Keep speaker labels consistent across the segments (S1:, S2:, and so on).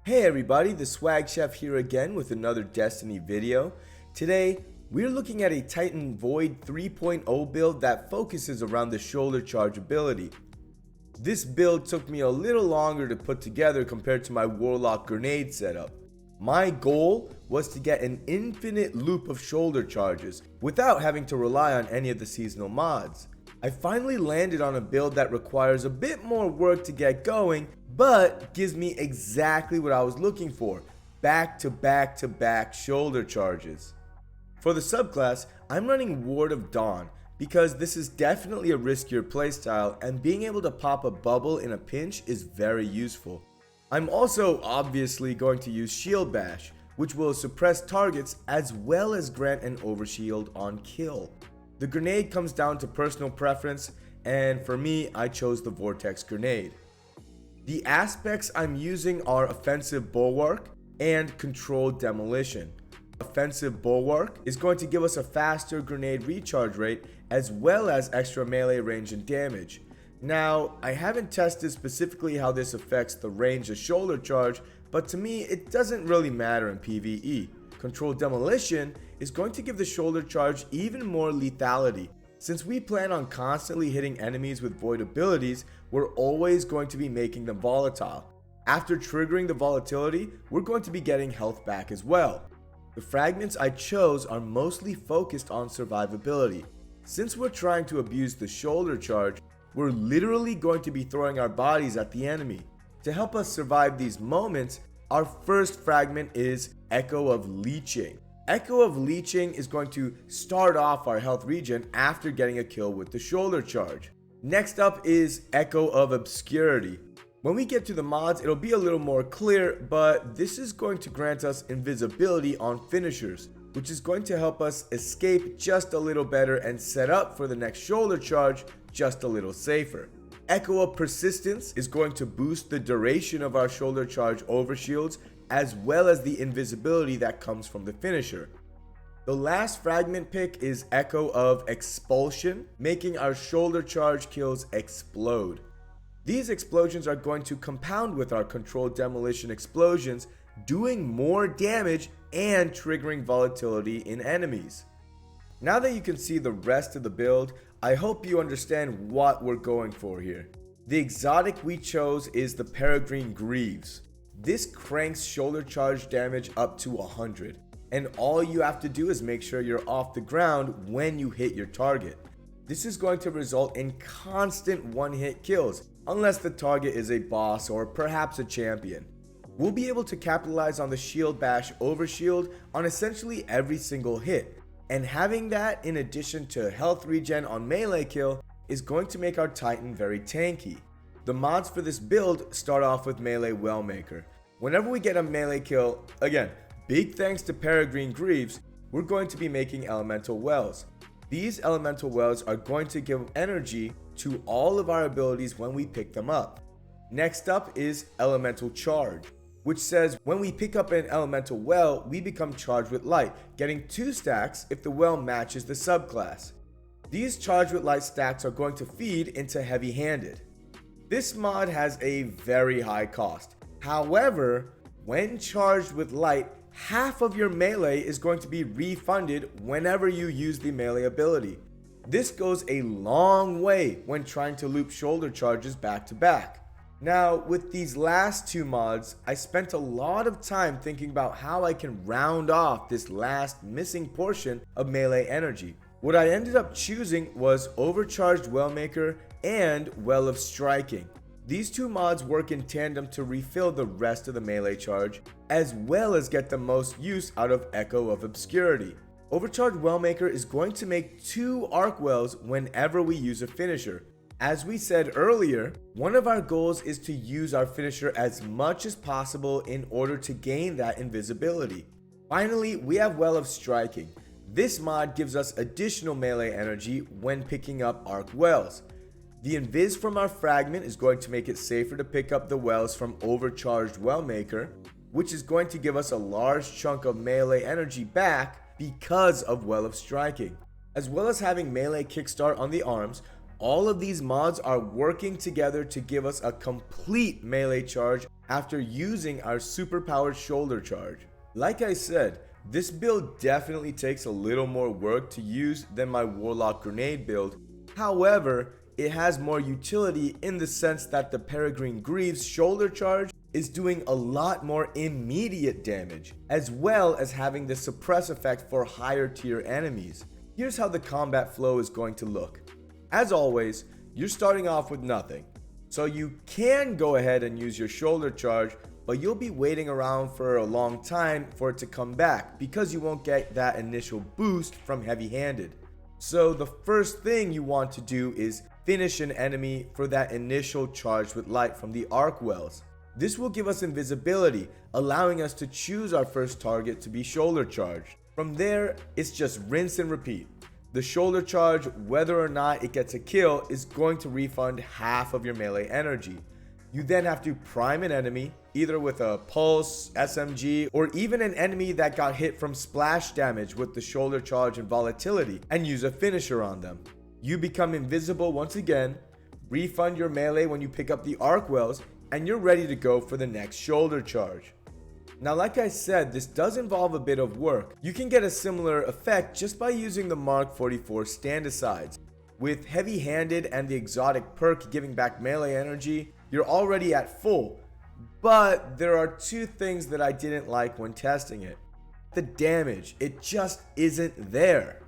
S1: Hey everybody, the Swag Chef here again with another Destiny video. Today, we're looking at a Titan Void 3.0 build that focuses around the shoulder charge ability. This build took me a little longer to put together compared to my Warlock grenade setup. My goal was to get an infinite loop of shoulder charges without having to rely on any of the seasonal mods. I finally landed on a build that requires a bit more work to get going, but gives me exactly what I was looking for: back to back to back shoulder charges. For the subclass, I'm running Ward of Dawn because this is definitely a riskier playstyle, and being able to pop a bubble in a pinch is very useful. I'm also obviously going to use Shield Bash, which will suppress targets as well as grant an overshield on kill. The grenade comes down to personal preference, and for me, I chose the Vortex grenade. The aspects I'm using are Offensive Bulwark and Controlled Demolition. Offensive Bulwark is going to give us a faster grenade recharge rate as well as extra melee range and damage. Now, I haven't tested specifically how this affects the range of shoulder charge, but to me it doesn't really matter in PvE. Controlled Demolition is going to give the shoulder charge even more lethality. Since we plan on constantly hitting enemies with void abilities, we're always going to be making them volatile. After triggering the volatility, we're going to be getting health back as well. The fragments I chose are mostly focused on survivability. Since we're trying to abuse the shoulder charge, we're literally going to be throwing our bodies at the enemy. To help us survive these moments, our first fragment is Echo of Leeching. Echo of Leeching is going to start off our health regen after getting a kill with the shoulder charge. Next up is Echo of Obscurity. When we get to the mods, it'll be a little more clear, but this is going to grant us invisibility on finishers, which is going to help us escape just a little better and set up for the next shoulder charge just a little safer. Echo of Persistence is going to boost the duration of our shoulder charge overshields as well as the invisibility that comes from the finisher. The last fragment pick is Echo of Expulsion, making our shoulder charge kills explode. These explosions are going to compound with our Controlled Demolition explosions, doing more damage and triggering volatility in enemies. Now that you can see the rest of the build, I hope you understand what we're going for here. The exotic we chose is the Peregrine Greaves. This cranks shoulder charge damage up to 100, and all you have to do is make sure you're off the ground when you hit your target. This is going to result in constant one-hit kills, unless the target is a boss or perhaps a champion. We'll be able to capitalize on the Shield Bash overshield on essentially every single hit, and having that in addition to health regen on melee kill is going to make our Titan very tanky. The mods for this build start off with Melee Wellmaker. Whenever we get a melee kill, again, big thanks to Peregrine Greaves, we're going to be making Elemental Wells. These Elemental Wells are going to give energy to all of our abilities when we pick them up. Next up is Elemental Charge, which says when we pick up an Elemental Well, we become charged with light, getting 2 stacks if the well matches the subclass. These Charged with Light stacks are going to feed into Heavy Handed. This mod has a very high cost. However, when charged with light, half of your melee is going to be refunded whenever you use the melee ability. This goes a long way when trying to loop shoulder charges back to back. Now, with these last 2 mods, I spent a lot of time thinking about how I can round off this last missing portion of melee energy. What I ended up choosing was Overcharged Wellmaker and Well of Striking. These 2 mods work in tandem to refill the rest of the melee charge, as well as get the most use out of Echo of Obscurity. Overcharged Wellmaker is going to make 2 Arc Wells whenever we use a finisher. As we said earlier, one of our goals is to use our finisher as much as possible in order to gain that invisibility. Finally, we have Well of Striking. This mod gives us additional melee energy when picking up Arc Wells. The invis from our fragment is going to make it safer to pick up the wells from Overcharged Wellmaker, which is going to give us a large chunk of melee energy back because of Well of Striking. As well as having melee kickstart on the arms, all of these mods are working together to give us a complete melee charge after using our superpowered shoulder charge. Like I said, this build definitely takes a little more work to use than my Warlock grenade build. However, it has more utility in the sense that the Peregrine Greaves shoulder charge is doing a lot more immediate damage, as well as having the suppress effect for higher tier enemies. Here's how the combat flow is going to look. As always, you're starting off with nothing, so you can go ahead and use your shoulder charge, but you'll be waiting around for a long time for it to come back because you won't get that initial boost from heavy-handed. So the first thing you want to do is finish an enemy for that initial charge with light from the arc wells. This will give us invisibility, allowing us to choose our first target to be shoulder charged. From there, it's just rinse and repeat. The shoulder charge, whether or not it gets a kill, is going to refund half of your melee energy. You then have to prime an enemy, either with a pulse, SMG, or even an enemy that got hit from splash damage with the shoulder charge and volatility, and use a finisher on them. You become invisible once again, refund your melee when you pick up the arc wells, and you're ready to go for the next shoulder charge. Now, like I said, this does involve a bit of work. You can get a similar effect just by using the Mark 44 stand-asides. With heavy-handed and the exotic perk giving back melee energy, you're already at full. But there are two things that I didn't like when testing it. The damage, it just isn't there.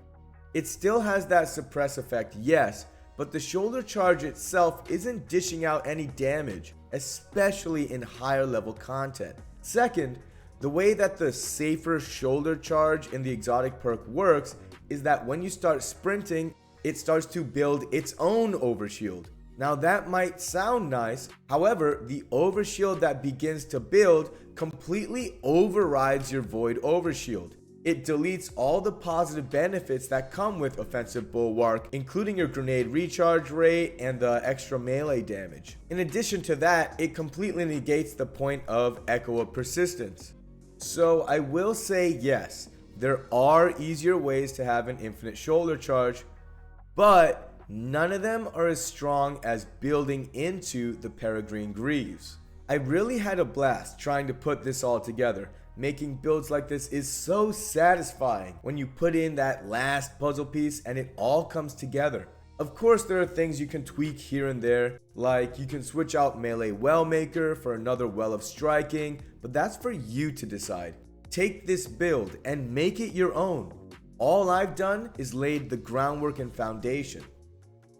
S1: It still has that suppress effect, yes, but the shoulder charge itself isn't dishing out any damage, especially in higher level content. Second, the way that the safer shoulder charge in the exotic perk works is that when you start sprinting, it starts to build its own overshield. Now that might sound nice, however, the overshield that begins to build completely overrides your void overshield. It deletes all the positive benefits that come with offensive bulwark, including your grenade recharge rate and the extra melee damage. In addition to that, it completely negates the point of Echo of Persistence. So I will say yes, there are easier ways to have an infinite shoulder charge, but none of them are as strong as building into the Peregrine Greaves. I really had a blast trying to put this all together. Making builds like this is so satisfying when you put in that last puzzle piece and it all comes together. Of course, there are things you can tweak here and there, like you can switch out melee well maker for another well of striking, but that's for you to decide. Take this build and make it your own. All I've done is laid the groundwork and foundation.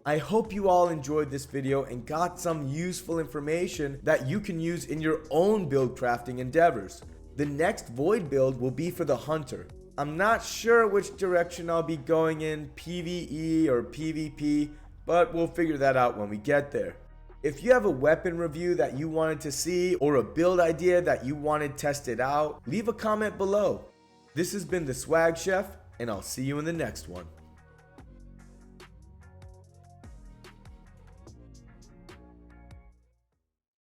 S1: I hope you all enjoyed this video and got some useful information that you can use in your own build crafting endeavors. The next Void build will be for the Hunter. I'm not sure which direction I'll be going in, PvE or PvP, but we'll figure that out when we get there. If you have a weapon review that you wanted to see or a build idea that you wanted tested out, leave a comment below. This has been the Swag Chef, and I'll see you in the next one.